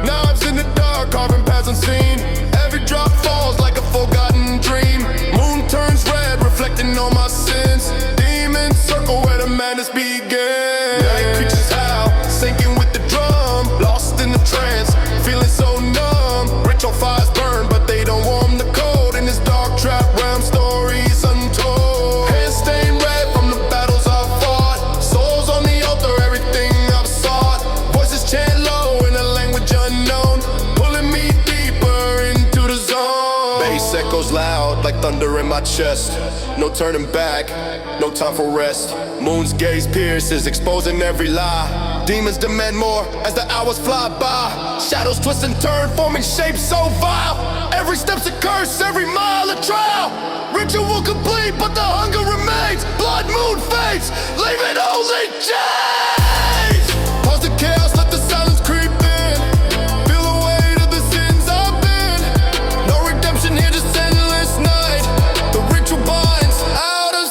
S1: Knives in the dark, carving paths unseen. Every drop falls like a forgotten dream. Moon turns red, reflecting on my sins. Demons circle where the madness begins. Night creatures howl, sinking with the drum. Lost in the trance, feeling so numb. Ritual fires burn, but they don't warm the cold. In this dark trap realm, stories untold. Hands stained red from the battles I fought. Souls on the altar, everything I've sought. Voices chant low in a language unknown, pulling me deeper into the zone. Bass echoes loud like thunder in my chest. No turning back, no time for rest. Moon's gaze pierces, exposing every lie. Demons demand more as the hours fly by. Shadows twist and turn, forming shapes so vile. Every step's a curse, every mile a trial. Ritual complete, but the hunger remains. Blood moon fades, leaving only chains. Pause the chaos, let the silence creep in. Feel the weight of the sins I've been. No redemption here, just endless night. The ritual binds out of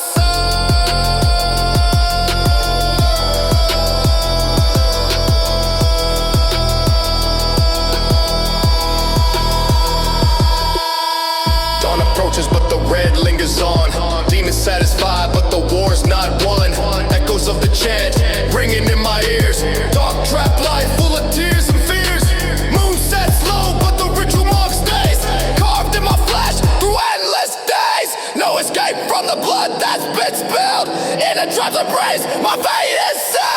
S1: but the red lingers on. Demons satisfied, but the war's not won. Echoes of the chant ringing in my ears. Dark trap life full of tears and fears. Moon sets low, but the ritual mark stays. Carved in my flesh through endless days. No escape from the blood that's been spilled. In the drops of praise, my fate is sealed.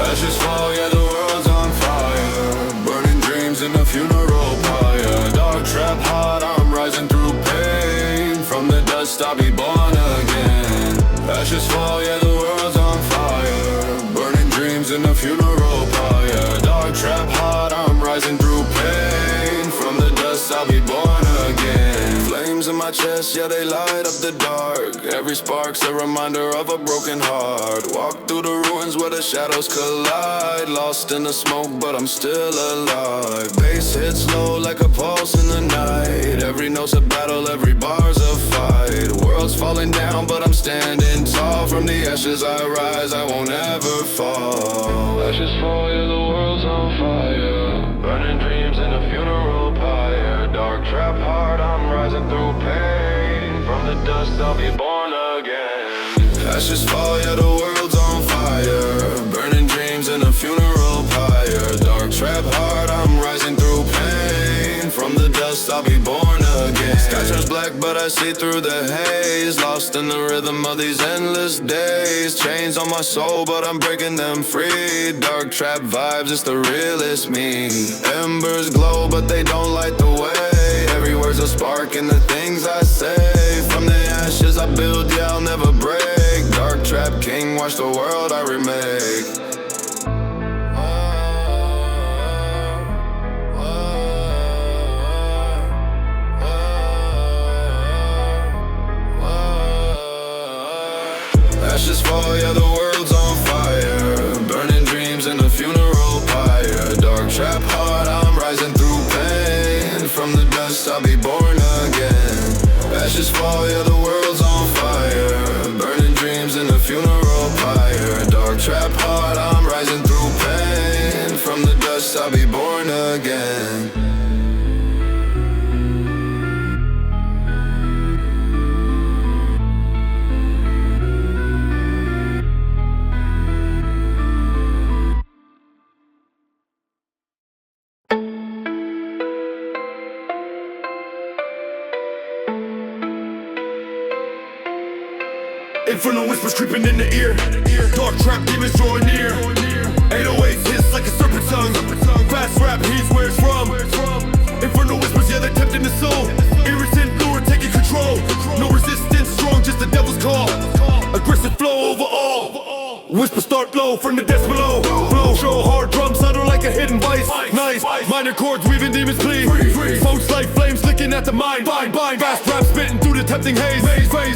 S3: Ashes fall, yeah, the world's on fire. Burning dreams in a funeral pyre. Dark trap hot, I'm rising through pain. From the dust I'll be born again. Ashes fall, yeah, the world's on fire. Burning dreams in a funeral pyre. Dark trap hot, I'm rising through pain. From the dust I'll be born again. Flames in my chest, yeah, they light up the dark. Every spark's a reminder of a broken heart. Walk through the ruins where the shadows collide. Lost in the smoke, but I'm still alive. Bass hits low like a pulse in the night. Every note's a battle, every bar's a fight. World's falling down, but I'm standing tall. From the ashes I rise, I won't ever fall. Ashes fall, yeah, the world's on fire. Burning dreams in a funeral pyre. Dark trap heart, I'm rising through pain. From
S4: the dust, I'll be born again.
S1: Ashes fall, yeah, the world's on fire. Burning dreams in a funeral pyre. Dark trap heart, I'm rising through pain. From the dust, I'll be born again. Sky turns black, but I see through the haze. Lost in the rhythm of these endless days. Chains on my soul, but I'm breaking them free. Dark trap vibes, it's the realest me. Embers glow, but they don't light the way. Every word's a spark in the things I say. From the ashes I build, yeah, I'll never break. Dark trap king, watch the world I remake. Ashes fall, yeah, the world's on fire. Burning dreams in a funeral pyre. Dark trap heart, I'm rising through pain. From the dust, I'll be born again. Ashes fall, yeah, the world's on fire. Burning dreams in a funeral pyre. Dark trap heart, I'm rising through pain. From the dust, I'll be born again.
S2: Infernal whispers creeping in the ear. Dark trap demons drawing near. 808s hiss like a serpent tongue. Fast rap, he's where it's from. Infernal whispers, yeah, they're tempting the soul. Irritant lure, taking control. No resistance, strong, just the devil's call. Aggressive flow over all. Whispers start low from the depths below. Flow, show hard drums, subtle like a hidden vice. Nice, minor chords weaving demons plead. Smokes like flames licking at the mind. Bind, fast rap spitting through the tempting haze.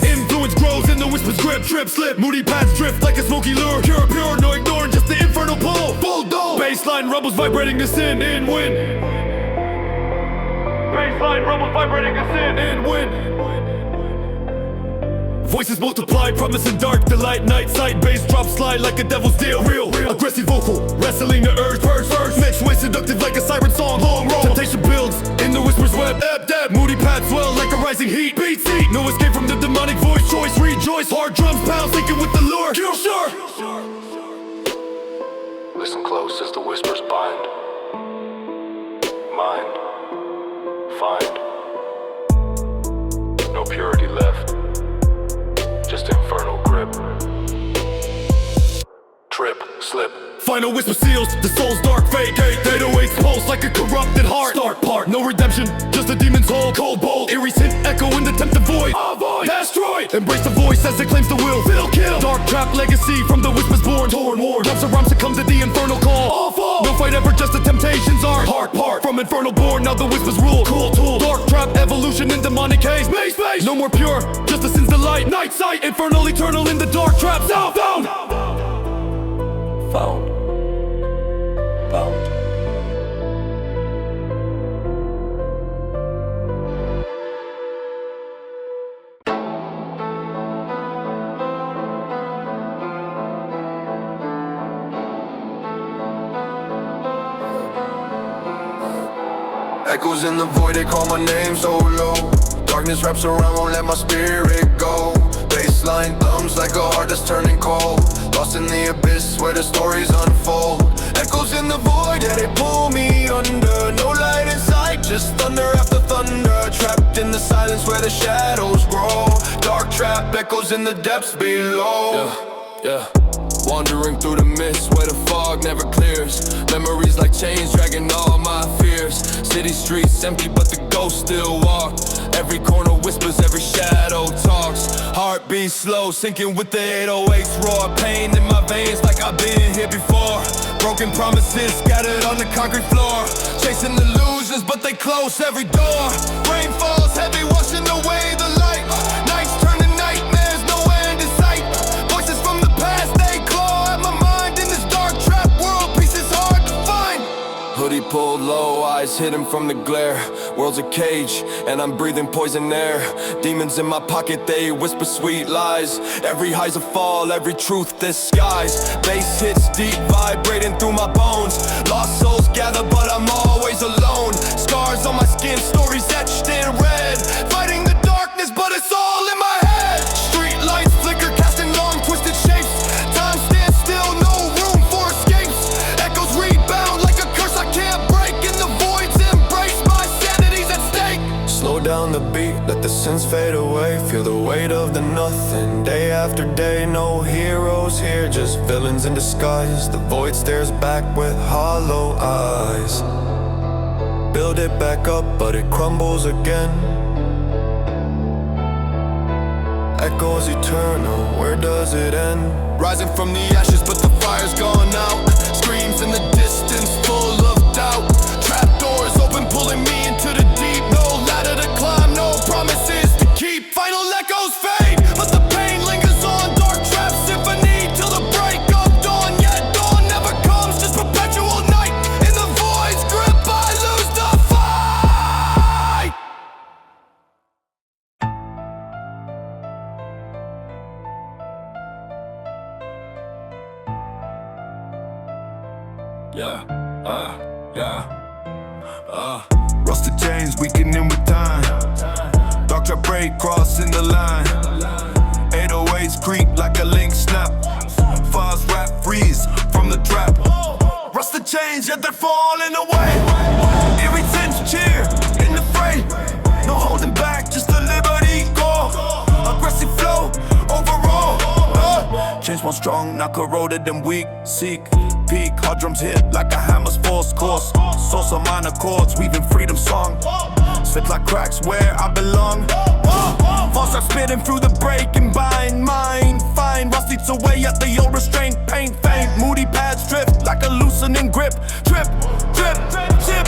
S2: Influence grows in the whispers grip. Trip, slip, moody paths drift like a smoky lure. Pure, no ignoring just the infernal pull. Full dome. Baseline rumbles vibrating the sin in wind. Baseline rumbles vibrating the sin in wind. Voices multiplied, promising dark delight. Night sight, bass drop slide like a devil's deal. Real, aggressive vocal, wrestling the urge. First, mixed way seductive like a siren song. Long roll, temptation builds in the whispers web. Ebb, moody paths swell like a rising heat. Beat seat, no escape from the demonic voice. Choice, rejoice, hard drums pound, sinking with the lure. Kill sure.
S4: Listen close as the whispers bind. Mind, find. No purity left. Just infernal grip. Trip, slip.
S2: Final whisper seals the soul's dark fate. 808's pulse like a corrupted heart. Stark part, no redemption, just a demon's hold. Cold bolt, Erie's hint echo in the tempted void. Destroyed, embrace the voice as it claims the will. Fiddle kill, dark trap legacy from the whispers born. Torn, worn, drops around succumb to the infernal call. All fall, no fight ever, just the temptations are. Heart part, from infernal born, now the whispers rule. Cool tool, dark trap evolution in demonic haze. Maze, no more pure, just the sin's delight. Night sight, infernal eternal in the dark trap. Sound, found.
S1: Echoes in the void, they call my name so low. Darkness wraps around, won't let my spirit go. Baseline thumbs like a heart that's turning cold. Lost in the abyss where the stories unfold. Echoes in the void, yeah, they pull me under. No light in sight, just thunder after thunder. Trapped in the silence where the shadows grow. Dark trap echoes in the depths below.
S2: Yeah. Wandering through the mist where the fog never clears. Memories like chains dragging all my fears. City streets empty but the ghosts still walk. Every corner whispers, every shadow talks. Heartbeat slow, sinking with the 808's roar. Pain in my veins like I've been here before. Broken promises scattered on the concrete floor. Chasing illusions but they close every door. Rain falls heavy, washing away the light. Nights turn to nightmares, no end in sight. Voices from the past, they claw at my mind. In this dark trap world, peace is hard to find. Hoodie pulled low, eyes hidden from the glare. World's a cage, and I'm breathing poison air. Demons in my pocket, they whisper sweet lies. Every high's a fall, every truth disguised. Bass hits deep, vibrating through my bones. Lost souls gather, but I'm always alone. Scars on my skin, stories etched in red. Fighting the darkness, but it's all in my
S1: innocence fade away, feel the weight of the nothing. Day after day, no heroes here, just villains in disguise. The void stares back with hollow eyes. Build it back up, but it crumbles again. Echoes eternal, where does it end?
S2: Rising from the ashes, but the fire's gone out. Screams in the distance, full of doubt. Trap doors open, pulling me into the deep. No ladder to climb, no promises to keep. Final echoes fade, but the pain lingers on. Dark trap symphony till the break of dawn. Yet dawn never comes, just perpetual night. In the void's grip, I lose the fight. Rusted chains weakening with time. Dark trap break, crossing the line. 808s creep like a link snap. Fast rap freeze from the trap. Rusted chains, yet they're falling away. Eerie tense cheer in the fray. No holding back, just a liberty call. Aggressive flow overall. Chains more strong, not corroded and weak. Seek peak, hard drums hit like a hammer's force course. Source of minor chords, weaving freedom song. Slip like cracks where I belong. False rap spitting through the breaking bind. Mind fine, rusty eats away at the old restraint. Pain faint, moody pads drift like a loosening grip. Trip, drip, chip,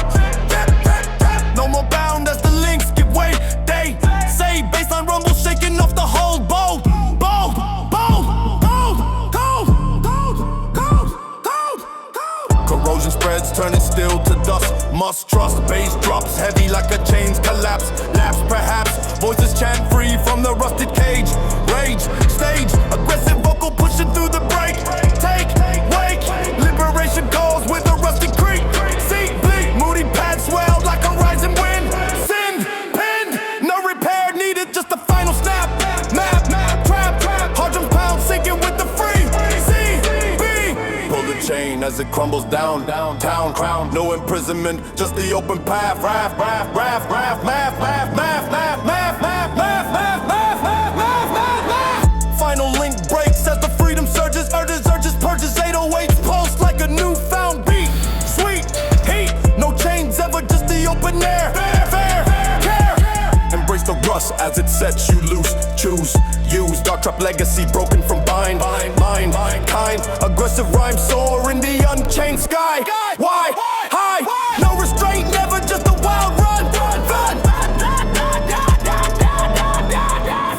S2: tap, tap, tap. No more bound as the links give way. They say baseline rumble shaking off the whole bold. Bold, bold, bold, cold, cold, cold, cold, cold. Corrosion spreads, turning steel to dust. Must trust, bass drops heavy like a chains collapse. Lapse perhaps, voices chant free from the rusted cage. Rage, stage, aggressive vocal pushing through the break. Take, wake, liberation calls with a rusty creak. Seat bleak, moody pad swell like a rising wind. Sin, pinned, no repair needed, just a final snap. Map, trap, hard drum pound sinking with the free. CB, pull the chain as it crumbles down. Town crown, no imprisonment, just the open path. Raft, math, final link breaks as the freedom surges. Urges, purges, 808s pulse like a newfound beat. Sweet heat, no chains ever, just the open air. Fair, care. Embrace the rust as it sets you loose. Choose, use, dark trap legacy broken from bind. Mind, kind, aggressive rhyme soar in the unchained sky. Why? High, no restraint, never just a wild run.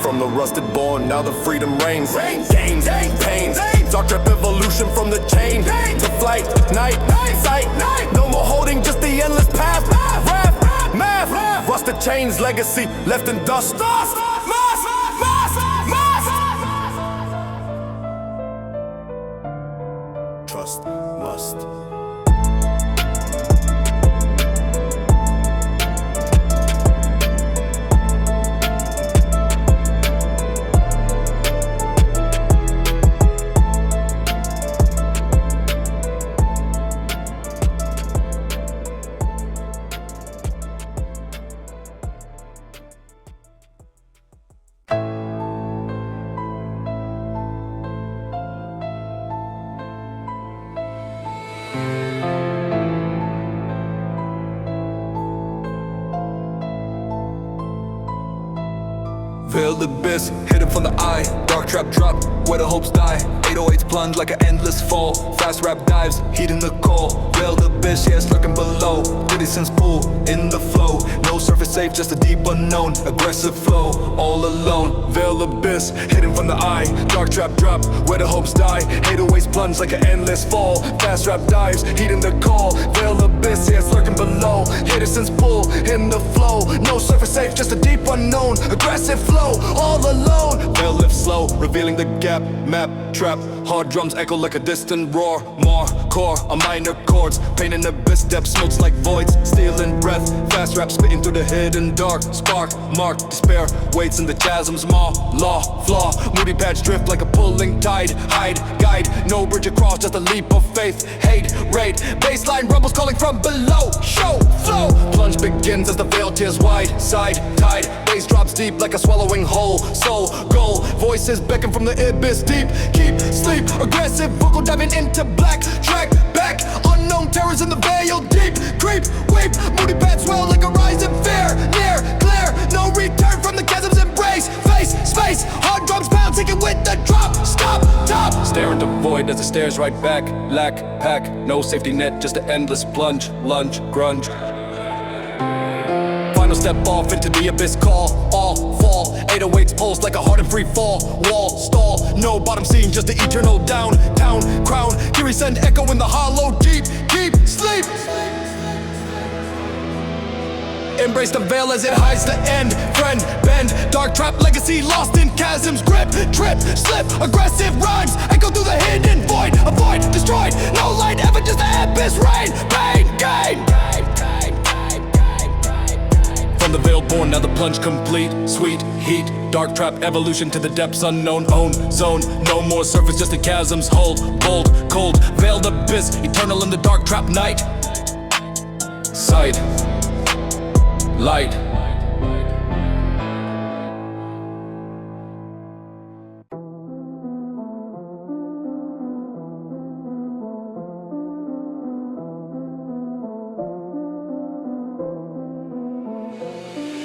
S2: From the rusted born, now the freedom reigns. Gains, pains, dark trap evolution from the chain to flight, night, sight. No more holding, just the endless path. Math, rusted chains, legacy left in dust. Trust must.
S3: Veiled abyss, hidden from the eye. Dark trap drop, where the hopes die. 808s plunge like an endless fall. Fast rap dives, heeding the call. Veiled abyss, yeah, it's lurking below. Diddy sense pull, in the flow. No surface safe, just a deep unknown. Aggressive flow, all alone. Veiled abyss, hidden from the eye. Dark trap drop, where the hopes die. 808s plunge like an endless fall. Fast rap dives, heeding the call. Veiled abyss, yeah, it's lurking below. Diddy sense pull, in the flow. No surface safe, just a deep unknown. Aggressive flow, all alone. Veil lifts slow, revealing the gap. Map, trap, hard drums echo like a distant roar. More core, a minor chords. Pain in abyss, depth smokes like voids. Stealing breath, fast rap spitting through the hidden dark. Spark, mark, despair, waits in the chasms. Maw, law, flaw, moody patch drift like a pulling tide. Hide, guide, no bridge across, just a leap of faith. Hate, raid, baseline rumbles calling from below. Show, flow, plunge begins as the veil tears wide. Side, tide, bass
S5: drops deep like a swallowing whole soul goal. Voices beckon from the abyss deep. Keep sleep, aggressive vocal diving into black. Track back, unknown terrors in the veil deep. Creep, weep, moody paths swell like a rising fear. Near, clear, no return from the chasm's embrace. Face, space, hard drums pound, take it with the drop. Stop, top. Stare into void as it stares right back. Lack, pack, no safety net, just an endless plunge. Lunge, grunge. Final step off into the abyss, call, all fall. 808s pulse like a heart in free fall. Wall, stall, no bottom scene, just the eternal downtown crown. Kiri send echo in the hollow deep. Keep sleep. Embrace the veil as it hides the end. Friend, bend, dark trap legacy lost in chasms. Grip, trip, slip, aggressive rhymes echo through the hidden void. Avoid, destroyed, no light ever, just the abyss. Rain, pain, gain. From the veil born, now the plunge complete. Sweet heat, dark trap evolution to the depths unknown. Own zone, no more surface, just the chasms. Hold, bold, cold, veiled abyss, eternal in the dark trap night. Sight, light.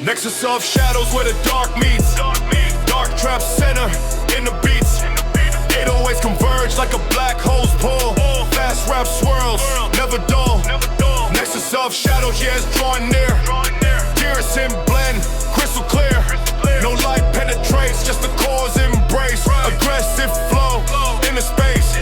S2: Nexus of shadows where the dark meets. Dark trap center in the beats. 808s converge like a black hole's pull. Fast rap swirls, never dull. Nexus of shadows, yeah, it's drawing near. Garrison blend, crystal clear. No light penetrates, just the cause embrace. Aggressive flow into space.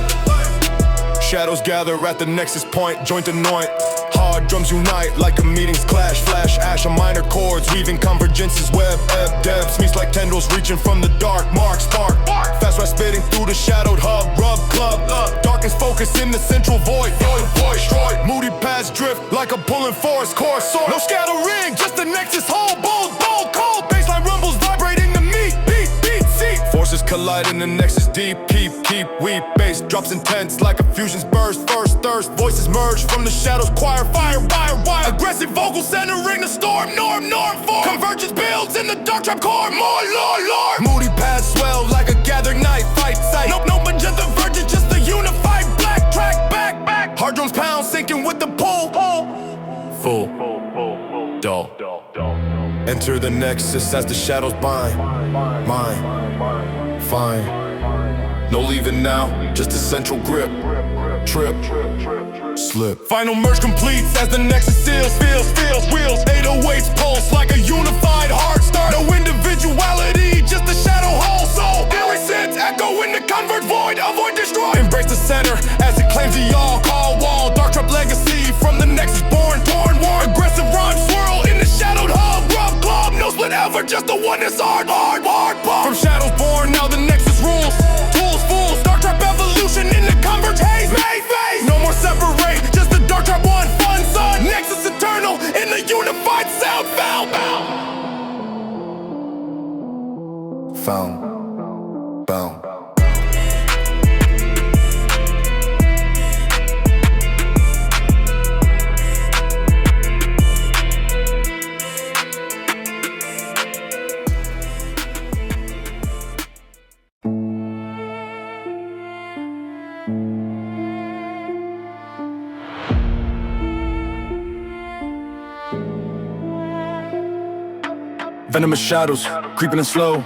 S2: Shadows gather at the nexus point, joint anoint. Hard drums unite like a meeting's clash. Flash, ash, and minor chords, weaving convergences. Web, ebb, depths, meets like tendrils reaching from the dark. Mark, spark, fast rap spitting through the shadowed hub. Rub, club, darkest focus in the central void. Void, destroyed, moody paths drift like a pulling forest. Chorus, sword, no scattering, just the nexus hold. Bold, cold, baseline rumbles vibrating the meat. Beat, seat. Forces collide in the nexus deep. Keep, weep. Bass drops intense like a fusion's burst. First thirst, voices merge from the shadows. Choir, fire, wire. Aggressive vocal centering the storm. Norm form. Convergence builds in the dark trap core. More lore. Moody paths swell like a gathered night. Fight sight. No magenta virgin, just the unified black track. Back. Hard drums pound, sinking with the pull. Full. Dull. Enter the nexus as the shadows bind. Mine. Fine. No leaving now, just a central grip. Trip. Slip. Final merge completes as the nexus seals. Feels, wheels. 808s pulse like a unified heart start. No individuality, just a shadow whole soul. Eerie sense echo in the convert void. Avoid, destroy. Embrace the center as it claims the all. Call wall. Dark trap legacy from the nexus born. Torn war. Aggressive rhyme swirl in the shadowed hub. Rub club, no split ever, just the oneness hard. From shadows born, now the nexus rules. Fools, dark trap evolution in the converge haze. No more separate, just the dark trap one fun sun. Nexus eternal in the unified sound. Found. Bound. Venomous shadows, creeping and slow.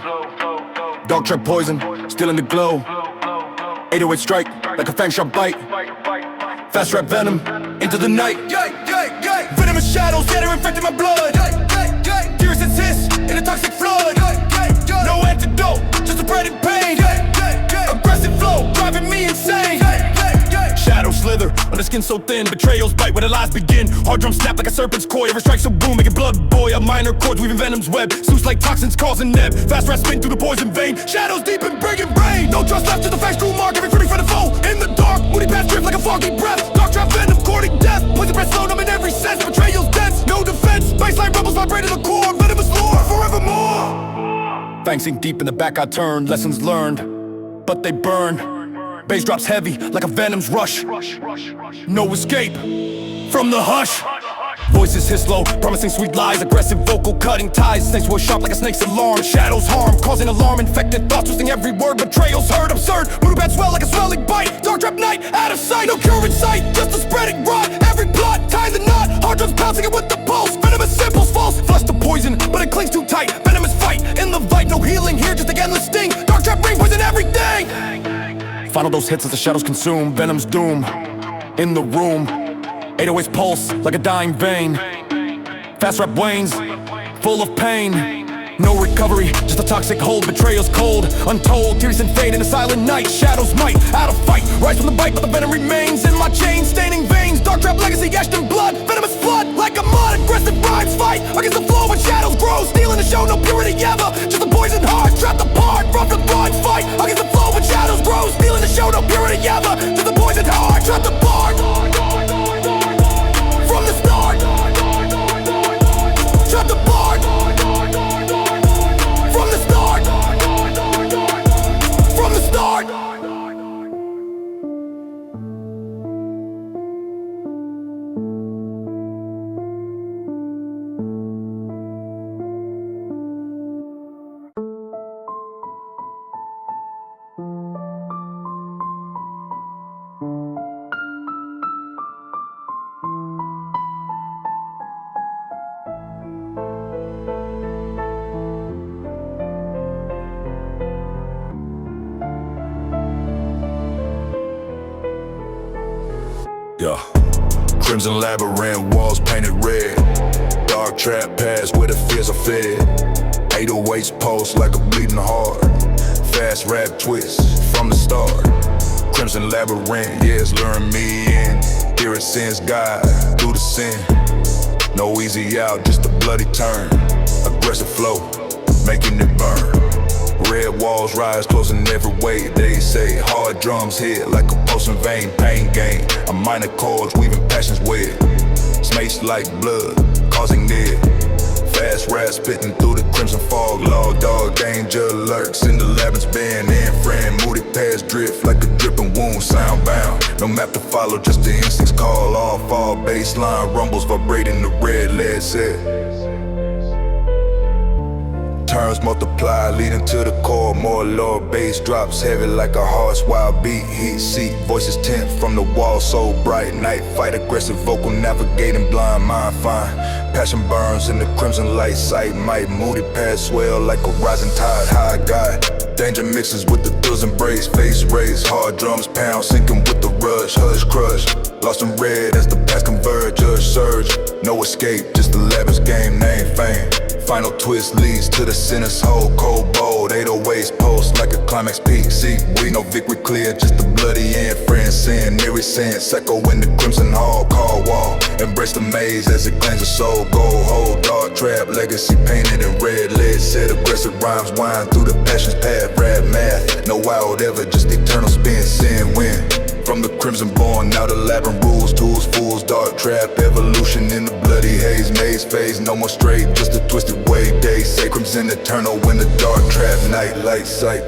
S2: Dark trap poison, still in the glow. 808 strike, like a fang sharp bite. Fast rap venom, into the night. Venomous shadows, yeah, they're infecting my blood. Tears insist in a toxic flood. No antidote, just a spreading pain. Aggressive flow, driving me insane. Shadows slither on the skin so thin. Betrayals bite where the lies begin. Hard drums snap like a serpent's coil. Every strike so boom, making blood boil. Minor chords weaving venom's web. Suits like toxins causing neb. Fast rap spin through the poison vein. Shadows deep and bringing brain. No trust left to the facts, true mark. Every critic for the foe. In the dark, moody paths drift like a foggy breath. Dark trap venom, courting death. Poison breath slow, numb in every sense. Betrayal's dense, no defense. Baseline rebels vibrate in the core. Venomous lore, forevermore. Fangs sink deep in the back I turn. Lessons learned, but they burn. Bass drops heavy like a venom's rush. No escape from the hush.
S5: Voices hiss low, promising sweet lies. Aggressive vocal cutting ties. Snakes will sharp like a snake's alarm. Shadows harm, causing alarm. Infected thoughts, twisting every word. Betrayals heard, absurd. Mood bad swell like a swelling bite. Dark trap night, out of sight. No cure in sight, just a spreading rot. Every plot, tying the knot. Hard drums pouncing it with the pulse. Venomous symbols false. Flush the poison, but it clings too tight. Venomous fight in the fight. No healing here, just a endless sting. Dark trap ring, poison everything. Final dose hits as the shadows consume. Venom's doom in the room. 808's pulse like a dying vein. Fast rap wanes, full of pain. No recovery, just a toxic hold. Betrayal's cold, untold. Tears and fade in a silent night. Shadows might, out of fight. Rise from the bite, but the venom remains in my chains, staining veins. Dark trap legacy, etched in blood. Venomous flood, like a mud. Aggressive rhymes fight against the flow when shadows grow. Stealing the show, no purity ever. Just a poison heart, trapped apart. Rough the rhymes fight against the flow when shadows grow. Stealing the show, no purity ever. Just a poison heart, trapped apart. From the start, trapped apart. From the start, from the start.
S1: Yeah. Crimson labyrinth, walls painted red. Dark trap pass where the fears are fed. 808's pulse like a bleeding heart. Fast rap twist from the start. Crimson labyrinth, yeah, it's luring me in. Here it sends God through the sin. No easy out, just a bloody turn. Aggressive flow, making it burn. Red walls rise, closing every way. They say hard drums hit like a pulsing vein. Pain gain, a minor chords weaving passions web. Smash like blood, causing dead. Fast rap spitting through the crimson fog. Law dog danger lurks in the labyrinth's bend. In friend, moody past drift like a dripping wound. Sound bound, no map to follow, just the instincts call. All fall, baseline rumbles vibrating the red lead set. Turns multiply, leading to the core. More lower bass drops heavy like a horse. Wild beat, heat seat, voices tint from the wall. So bright, night fight, aggressive vocal navigating blind mind fine. Passion burns in the crimson light sight. Might moody past swell like a rising tide. High guide, danger mixes with the thrills embrace. Face raised, hard drums pound, sinking with the rush. Hush crush, lost in red as the past converge. Judge surge, no escape, just the lavish game name fame. Final twist leads to the sinner's hole. Cold bold, 808's pulse like a climax peak. See, we no victory clear, just the bloody end. Friend sin, nearest sense, echo in the crimson hall. Call wall, embrace the maze as it claims a soul. Gold hold, dark trap, legacy painted in red lead. Set aggressive rhymes wind through the passion's path. Rap math, no wild ever, just eternal spin. Sin win. From the crimson born, now the labyrinth rules. Tools, fools, dark trap, evolution in the bloody haze. Maze phase, no more straight, just a twisted way. Day, say crimson eternal in the dark trap. Night, light sight.